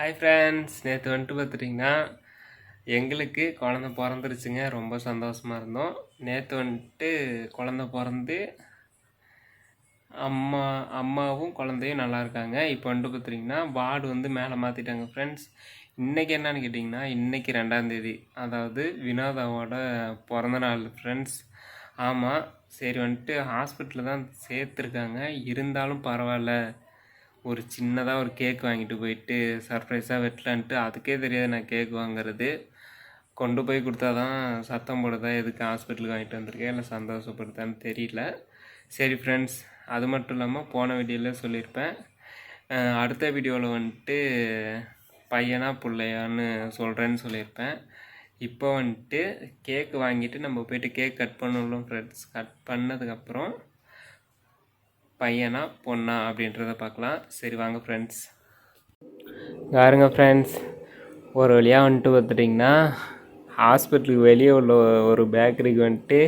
Hi friends, நேற்று வந்துட்டு பார்த்துட்டிங்கன்னா எங்களுக்கு குழந்த பிறந்துருச்சுங்க. ரொம்ப சந்தோஷமாக இருந்தோம். நேற்று வந்துட்டு குழந்த பிறந்து அம்மாவும் குழந்தையும் நல்லா இருக்காங்க. இப்போ வந்துட்டு பார்த்துட்டிங்கன்னா வார்டு வந்து மேலே மாற்றிட்டாங்க ஃப்ரெண்ட்ஸ். இன்றைக்கி என்னன்னு கேட்டிங்கன்னா, இன்றைக்கி 2ஆம் தேதி, அதாவது வினோதாவோட பிறந்த நாள் ஃப்ரெண்ட்ஸ். ஆமாம், சரி வந்துட்டு ஹாஸ்பிட்டலில் தான் சேர்த்துருக்காங்க. இருந்தாலும் பரவாயில்ல, ஒரு சின்னதாக ஒரு கேக் வாங்கிட்டு போயிட்டு சர்ப்ரைஸாக வெட்டலான்ட்டு, அதுக்கே தெரியாது நான் கேக் வாங்குறது. கொண்டு போய் கொடுத்தா தான் சத்தம் போடுதா, எதுக்கு ஹாஸ்பிட்டலுக்கு வாங்கிட்டு வந்திருக்கேன், இல்லை சந்தோஷப்படுதான்னு தெரியல. சரி ஃப்ரெண்ட்ஸ், அது மட்டும் இல்லாமல் போன வீடியோவில் சொல்லியிருப்பேன், அடுத்த வீடியோவில் வந்துட்டு பையனா பிள்ளையான்னு சொல்கிறேன்னு சொல்லியிருப்பேன். இப்போ வந்துட்டு கேக்கு வாங்கிட்டு நம்ம போய்ட்டு கேக் கட் பண்ணணும் ஃப்ரெண்ட்ஸ். கட் பண்ணதுக்கப்புறம் பையனா பொண்ணா அப்படின்றத பார்க்கலாம். சரி வாங்க ஃப்ரெண்ட்ஸ். பாருங்க ஃப்ரெண்ட்ஸ், ஒரு வழியாக வந்துட்டு பார்த்துட்டிங்கன்னா ஹாஸ்பிட்டலுக்கு வெளியே உள்ள ஒரு பேக்கரிக்கு வந்துட்டு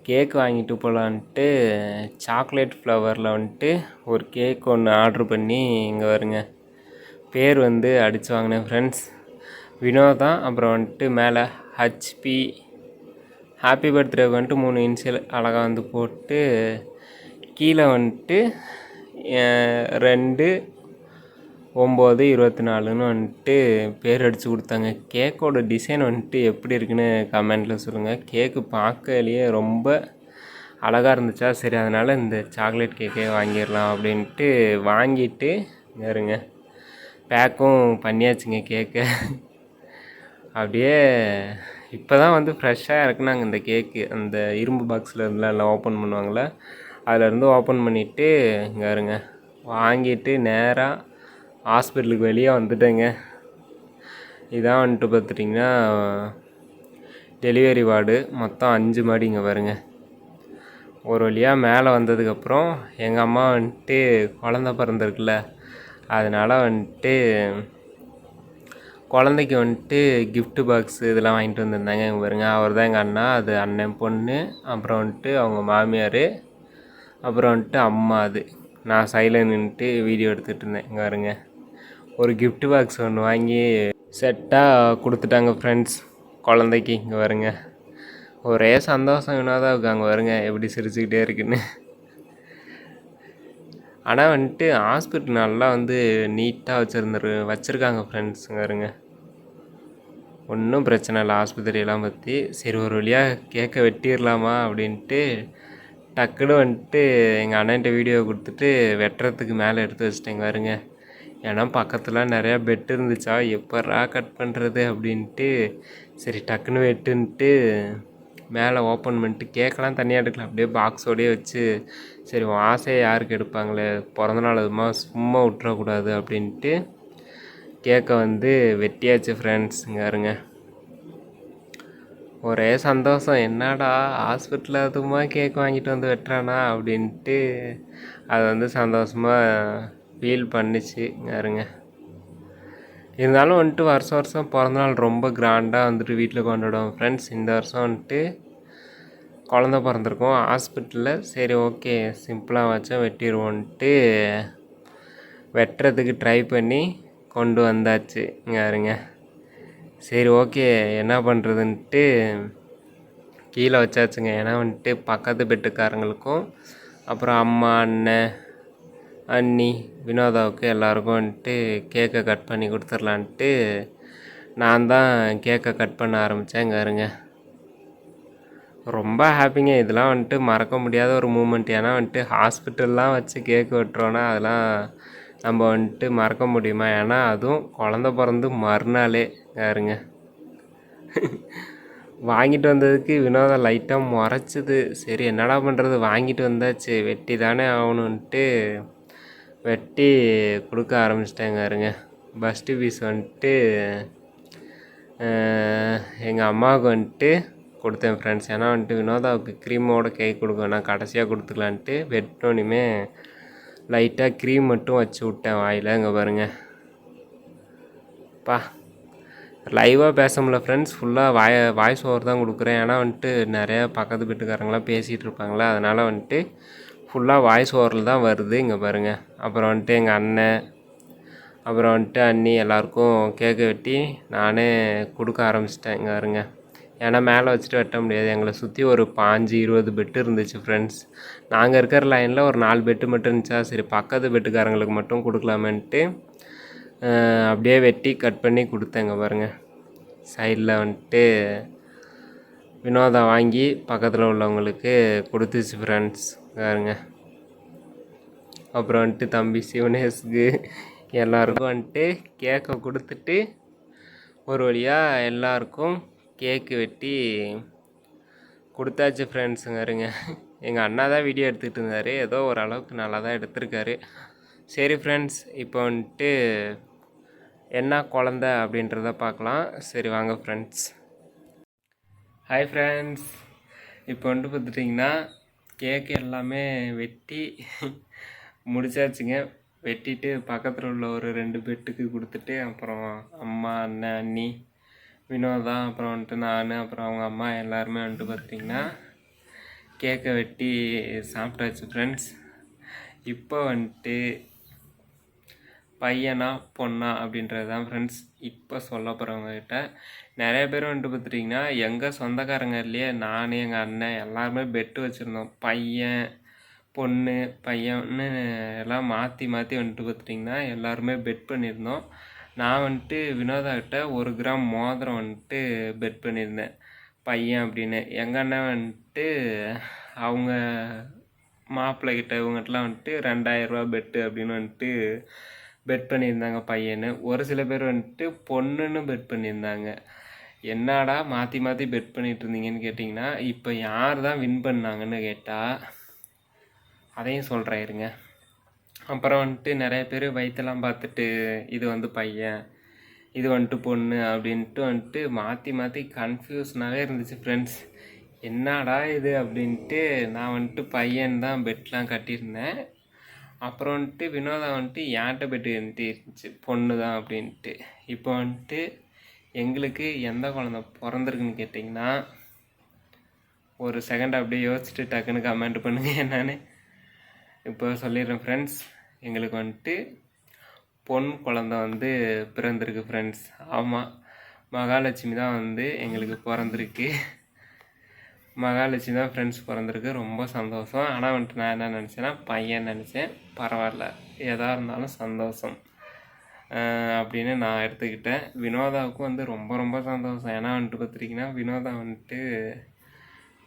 கேக் வாங்கிட்டு போகலான்ட்டு சாக்லேட் ஃப்ளவரில் வந்துட்டு ஒரு கேக் ஒன்று ஆர்ட்ரு பண்ணி இங்கே வருங்க பேர் வந்து அடித்து வாங்கினேன் ஃப்ரெண்ட்ஸ். வினோதா, அப்புறம் வந்துட்டு மேலே ஹச்பி, ஹாப்பி பர்த்டேக்கு வந்துட்டு 3 இன்சியல் அழகாக வந்து போட்டு, கீழே வந்துட்டு 2/9/24ன்னு வந்துட்டு பேர் அடித்து கொடுத்தாங்க. கேக்கோட டிசைன் வந்துட்டு எப்படி இருக்குன்னு கமெண்டில் சொல்லுங்கள். கேக்கு பார்க்கலையே ரொம்ப அழகாக இருந்துச்சா, சரி அதனால் இந்த சாக்லேட் கேக்கே வாங்கிடலாம் அப்படின்ட்டு வாங்கிட்டு இருங்க பேக்கும் பண்ணியாச்சுங்க கேக்கை. அப்படியே இப்போ தான் வந்து ஃப்ரெஷ்ஷாக இருக்குனாங்க இந்த கேக்கு. அந்த இரும்பு பாக்ஸில் இருந்துலாம் எல்லாம் ஓப்பன் பண்ணுவாங்களே, அதிலேருந்து ஓப்பன் பண்ணிவிட்டு இங்கே இருங்க வாங்கிட்டு நேராக ஹாஸ்பிட்டலுக்கு வெளியே வந்துட்டேங்க. இதான் வந்துட்டு பார்த்துட்டிங்கன்னா டெலிவரி வார்டு. மொத்தம் 5 மாடி. இங்கே பாருங்க. ஒரு வழியாக மேலே வந்ததுக்கப்புறம் எங்கள் அம்மா வந்துட்டு குழந்த பிறந்திருக்குல்ல, அதனால் வந்துட்டு குழந்தைக்கு வந்துட்டு கிஃப்ட்டு பாக்ஸு இதெல்லாம் வாங்கிட்டு வந்திருந்தாங்க. இங்கே பாருங்க, அவர் தான் எங்கள் அண்ணா, அது அண்ணன் பொண்ணு, அப்புறம் வந்துட்டு அவங்க மாமியார், அப்புறம் வந்துட்டு அம்மா. அது நான் சைடில் நின்றுட்டு வீடியோ எடுத்துகிட்டு இருந்தேன். இங்கே பாருங்க, ஒரு கிஃப்ட்டு பாக்ஸ் ஒன்று வாங்கி செட்டாக கொடுத்துட்டாங்க ஃப்ரெண்ட்ஸ் குழந்தைக்கு. இங்கே பாருங்க, ஒரே சந்தோஷம் வினோதாவுக்கு. அங்கே பாருங்க எப்படி சிரிச்சுக்கிட்டே இருக்குன்னு. ஆனால் வந்துட்டு ஹாஸ்பிட்டல் நல்லா வந்து நீட்டாக வச்சுருக்காங்க ஃப்ரெண்ட்ஸ். இங்கே பாருங்க, ஒன்றும் பிரச்சனை இல்லை ஆஸ்பத்திரியெல்லாம் பற்றி. சரி ஒரு வழியாக கேக்க வெட்டிடலாமா அப்படின்ட்டு டக்குன்னு வந்துட்டு எங்கள் அண்ணன்ட்ட வீடியோ கொடுத்துட்டு வெட்டுறதுக்கு மேலே எடுத்து வச்சிட்டேங்க பாருங்க. ஏன்னா பக்கத்தில் நிறையா பெட் இருந்துச்சா, எப்பட்றா கட் பண்ணுறது அப்படின்ட்டு சரி டக்குன்னு வெட்டுன்ட்டு மேலே ஓப்பன் பண்ணிட்டு கேக்கெல்லாம் தனியாக எடுக்கல, அப்படியே பாக்ஸோடையே வச்சு சரி ஆசையை யாருக்கு எடுப்பாங்களே, பிறந்தநாள் அதுமா சும்மா விட்டுறக்கூடாது அப்படின்ட்டு கேக்கை வந்து வெட்டியாச்சு ஃப்ரெண்ட்ஸ். இங்கே இருங்க, ஒரே சந்தோஷம். என்னடா ஹாஸ்பிட்டலில் அதுமா கேக் வாங்கிட்டு வந்து வெட்டுறானா அப்படின்ட்டு அது வந்து சந்தோஷமாக ஃபீல் பண்ணிச்சு. இங்கே இருங்க, இருந்தாலும் வந்துட்டு வருஷம் பிறந்தநாள் ரொம்ப கிராண்டாக வந்துட்டு வீட்டில் கொண்டாடுவோம் ஃப்ரெண்ட்ஸ். இந்த வருஷம் வந்துட்டு குழந்த பிறந்திருக்கோம் ஹாஸ்பிட்டலில். சரி ஓகே சிம்பிளாக வச்சா வெட்டிடுவோன்ட்டு வெட்டுறதுக்கு ட்ரை பண்ணி கொண்டு வந்தாச்சு. இங்கே இருங்க, சரி ஓகே என்ன பண்ணுறதுன்ட்டு கீழே வச்சாச்சுங்க. ஏன்னா வந்துட்டு பக்கத்து பெட்டுக்காரங்களுக்கும், அப்புறம் அம்மா, அண்ணன், அண்ணி, வினோதாவுக்கு எல்லாருக்கும் வந்துட்டு கேக்கை கட் பண்ணி கொடுத்துர்லான்ட்டு நான் தான் கேக்கை கட் பண்ண ஆரம்பித்தேன். இங்கே இருங்க, ரொம்ப ஹாப்பிங்க. இதெல்லாம் வந்துட்டு மறக்க முடியாத ஒரு மூமெண்ட். ஏன்னா வந்துட்டு ஹாஸ்பிட்டல்லாம் வச்சு கேக்கு வெட்டுறோன்னா அதெல்லாம் நம்ம வந்துட்டு மறக்க முடியுமா? ஏன்னா அதுவும் குழந்த பிறந்து மறுநாளே. யாருங்க வாங்கிட்டு வந்ததுக்கு வினோதம் லைட்டாக முறைச்சிது. சரி என்னடா பண்ணுறது, வாங்கிட்டு வந்தாச்சு வெட்டி தானே ஆகணுன்ட்டு வெட்டி கொடுக்க ஆரம்பிச்சிட்டேங்க. இருங்க, பஸ்ட்டு பீஸ் வந்துட்டு எங்கள் அம்மாவுக்கு வந்துட்டு கொடுத்தேன் ஃப்ரெண்ட்ஸ். ஏன்னா வந்துட்டு வினோதாவுக்கு க்ரீமோட கேக் கொடுக்கணும், நான் கடைசியாக கொடுத்துக்கலான்ட்டு வெட்டினோன்னுமே லைட்டாக க்ரீம் மட்டும் வச்சு விட்டேன் வாயில். இங்கே பாருங்கள் லைவாக பேச முடியல ஃப்ரெண்ட்ஸ், ஃபுல்லாக வாய்ஸ் ஓவர் தான் கொடுக்குறேன். ஏன்னா வந்துட்டு நிறையா பக்கத்து வீட்டுக்காரங்களாம் பேசிகிட்டு இருப்பாங்களா, அதனால் வந்துட்டு ஃபுல்லாக வாய்ஸ் ஓவரில் தான் வருது. இங்கே பாருங்கள், அப்புறம் வந்துட்டு எங்கள் அண்ணன், அப்புறம் வந்துட்டு அண்ணி எல்லாருக்கும் கேக்கு வெட்டி நானே கொடுக்க ஆரம்பிச்சிட்டேன். இங்கே வருங்க, ஏன்னா மேலே வச்சுட்டு வெட்ட முடியாது. எங்களை சுற்றி ஒரு 15-20 பெட்டு இருந்துச்சு ஃப்ரெண்ட்ஸ். நாங்கள் இருக்கிற லைனில் ஒரு 4 பெட்டு மட்டும் இருந்துச்சா, சரி பக்கத்து பெட்டுக்காரங்களுக்கு மட்டும் கொடுக்கலாமேன்ட்டு அப்படியே வெட்டி கட் பண்ணி கொடுத்தேங்க. பாருங்கள், சைடில் வந்துட்டு வினோதா வாங்கி பக்கத்தில் உள்ளவங்களுக்கு கொடுத்துச்சு ஃப்ரெண்ட்ஸ். பாருங்க, அப்புறம் வந்துட்டு தம்பி சிவனேஷுக்கு எல்லாருக்கும் வந்துட்டு கேக்கை கொடுத்துட்டு ஒரு வழியாக எல்லாருக்கும் கேக்கு வெட்டி கொடுத்தாச்சு ஃப்ரெண்ட்ஸுங்க. இருங்க, எங்கள் அண்ணா தான் வீடியோ எடுத்துகிட்டு இருந்தார். ஏதோ ஓரளவுக்கு நல்லா தான் எடுத்திருக்காரு. சரி ஃப்ரெண்ட்ஸ், இப்போ வந்துட்டு என்ன குழந்த அப்படின்றத பார்க்கலாம். சரி வாங்க ஃப்ரெண்ட்ஸ். ஹாய் ஃப்ரெண்ட்ஸ், இப்போ வந்துட்டு பார்த்துட்டிங்கன்னா கேக்கு எல்லாமே வெட்டி முடிச்சாச்சுங்க. வெட்டிட்டு பக்கத்தில் உள்ள ஒரு 2 பெட்டுக்கு கொடுத்துட்டு, அப்புறம் அம்மா, அண்ணன், அண்ணி, வினோதா, அப்புறம் வந்துட்டு நான், அப்புறம் அவங்க அம்மா எல்லாருமே வந்துட்டு பார்த்திங்கன்னா கேக்கை வெட்டி சாப்பிட்டாச்சு ஃப்ரெண்ட்ஸ். இப்போ வந்துட்டு பையனா பொண்ணா அப்படின்றது தான் ஃப்ரெண்ட்ஸ் இப்போ சொல்ல போகிறவங்ககிட்ட. நிறைய பேர் வந்துட்டு பார்த்துட்டிங்கன்னா எங்கள் சொந்தக்காரங்க இல்லையே, நான், எங்கள் அண்ணன் எல்லாருமே பெட்டு வச்சுருந்தோம். பையன் பொண்ணு பையன்னு எல்லாம் மாற்றி மாற்றி வந்துட்டு பார்த்துட்டிங்கன்னா எல்லாருமே பெட் பண்ணியிருந்தோம். நான் வந்துட்டு வினோதாக்கிட்ட 1 கிராம் மோதிரம் வந்துட்டு பெட் பண்ணியிருந்தேன் பையன் அப்படின்னு. எங்கள் அண்ணன் வந்துட்டு அவங்க மாப்பிள்ளைகிட்ட இவங்ககிட்டலாம் வந்துட்டு 2000 ரூபா பெட்டு அப்படின்னு வந்துட்டு பெட் பண்ணியிருந்தாங்க பையன்னு. ஒரு சில பேர் வந்துட்டு பொண்ணுன்னு பெட் பண்ணியிருந்தாங்க. என்னடா மாற்றி மாற்றி பெட் பண்ணிகிட்டு இருந்தீங்கன்னு கேட்டிங்கன்னா, இப்போ யார் தான் வின் பண்ணாங்கன்னு கேட்டால் அதையும் சொல்கிறேன் இருங்க. அப்புறம் வந்துட்டு நிறைய பேர் வயிற்றெல்லாம் பார்த்துட்டு இது வந்து பையன், இது வந்துட்டு பொண்ணு அப்படின்ட்டு வந்துட்டு மாற்றி மாற்றி கன்ஃபியூஷனாகவே இருந்துச்சு ஃப்ரெண்ட்ஸ். என்னடா இது அப்படின்ட்டு நான் வந்துட்டு பையன் தான் பெட்லாம் கட்டியிருந்தேன். அப்புறம் வந்துட்டு வினோதா வந்துட்டு ஏன்ட்ட பெட்டு இருந்துச்சு பொண்ணு தான் அப்படின்ட்டு. இப்போ வந்துட்டு எங்களுக்கு எந்த குழந்த பிறந்திருக்குன்னு கேட்டிங்கன்னா, ஒரு செகண்ட் அப்படியே யோசிச்சுட்டு டக்குன்னு கமெண்ட் பண்ணுங்கள் என்னன்னு. இப்போ சொல்லிடுறேன் ஃப்ரெண்ட்ஸ், எங்களுக்கு வந்துட்டு பொன் குழந்த வந்து பிறந்திருக்கு ஃப்ரெண்ட்ஸ். ஆமாம், மகாலட்சுமி தான் வந்து எங்களுக்கு பிறந்திருக்கு. மகாலட்சுமி தான் ஃப்ரெண்ட்ஸ் பிறந்திருக்கு. ரொம்ப சந்தோஷம். ஆனால் வந்துட்டு நான் என்ன நினச்சேன்னா பையன் நினச்சேன். பரவாயில்ல, எதாக இருந்தாலும் சந்தோஷம் அப்படின்னு நான் எடுத்துக்கிட்டேன். வினோதாவுக்கும் வந்து ரொம்ப ரொம்ப சந்தோஷம். ஏன்னா வந்துட்டு பார்த்துட்டிங்கன்னா வினோதா வந்துட்டு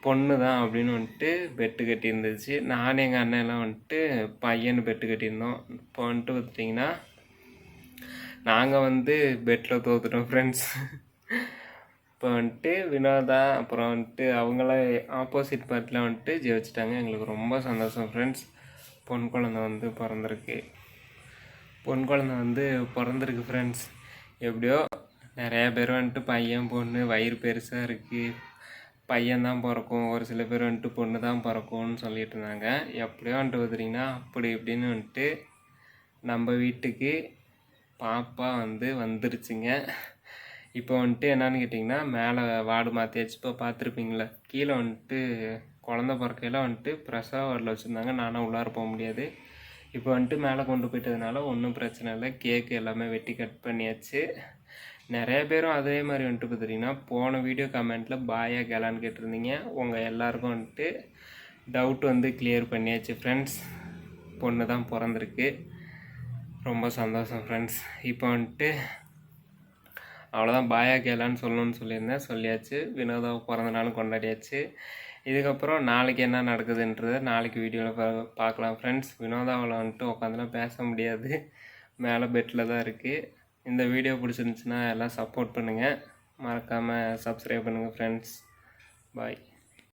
பொண்ணு தான் அப்படின்னு வந்துட்டு பெட்டு கட்டியிருந்துச்சு. நான் எங்கள் அண்ணெல்லாம் வந்துட்டு பையனு பெட்டு கட்டியிருந்தோம். இப்போ வந்துட்டு பார்த்துட்டிங்கன்னா நாங்கள் வந்து பெட்டில் தோற்றுட்டோம் ஃப்ரெண்ட்ஸ். இப்போ வந்துட்டு வினோதா அப்புறம் வந்துட்டு அவங்கள ஆப்போசிட் பார்ட்டில் வந்துட்டு ஜெயிச்சிட்டாங்க. எங்களுக்கு ரொம்ப சந்தோஷம் ஃப்ரெண்ட்ஸ். பொன் குழந்தை வந்து பிறந்திருக்கு. பொன் குழந்தை வந்து பிறந்திருக்கு ஃப்ரெண்ட்ஸ். எப்படியோ நிறையா பேர் வந்துட்டு பையன் பொண்ணு வயிறு பெருசாக இருக்குது, பையன்தான் பிறக்கும், ஒரு சில பேர் வந்துட்டு பொண்ணு தான் பிறக்கும்னு சொல்லிட்டு இருந்தாங்க. எப்படியோ வந்துட்டு பார்த்திங்கன்னா அப்படி இப்படின்னு வந்துட்டு நம்ம வீட்டுக்கு பாப்பா வந்து வந்துருச்சுங்க. இப்போ வந்துட்டு என்னன்னு கேட்டிங்கன்னா மேலே வார்டு மாற்றியாச்சு. இப்போ பார்த்துருப்பீங்களா, கீழே வந்துட்டு குழந்த பிறக்கையில் வந்துட்டு பிரசவ வார்டில் வச்சுருந்தாங்க. நானும் உள்ளார போக முடியாது. இப்போ வந்துட்டு மேலே கொண்டு போயிட்டதுனால ஒன்றும் பிரச்சனை இல்லை. கேக்கு எல்லாமே வெட்டி கட் பண்ணியாச்சு. நிறைய பேரும் அதே மாதிரி வந்துட்டு பார்த்துட்டிங்கன்னா போன வீடியோ கமெண்ட்டில் பாயா கேலான்னு கேட்டிருந்தீங்க. உங்கள் எல்லாருக்கும் வந்துட்டு டவுட் வந்து கிளியர் பண்ணியாச்சு ஃப்ரெண்ட்ஸ். பொண்ணு தான் பிறந்திருக்கு. ரொம்ப சந்தோஷம் ஃப்ரெண்ட்ஸ். இப்போ வந்துட்டு அவ்வளோதான், பாயா கேலான்னு சொல்லணும்னு சொல்லியிருந்தேன், சொல்லியாச்சு. வினோதாவை பிறந்தநாளும் கொண்டாடியாச்சு. இதுக்கப்புறம் நாளைக்கு என்ன நடக்குதுன்றதை நாளைக்கு வீடியோவில் பார்க்கலாம் ஃப்ரெண்ட்ஸ். வினோதாவில் வந்துட்டு உட்காந்துலாம் பேச முடியாது, மேலே பெட்டில் தான் இருக்குது. இந்த வீடியோ பிடிச்சிருந்துச்சுன்னா எல்லாம் சப்போர்ட் பண்ணுங்கள், மறக்காமல் சப்ஸ்கிரைப் பண்ணுங்கள் ஃப்ரெண்ட்ஸ். பாய்.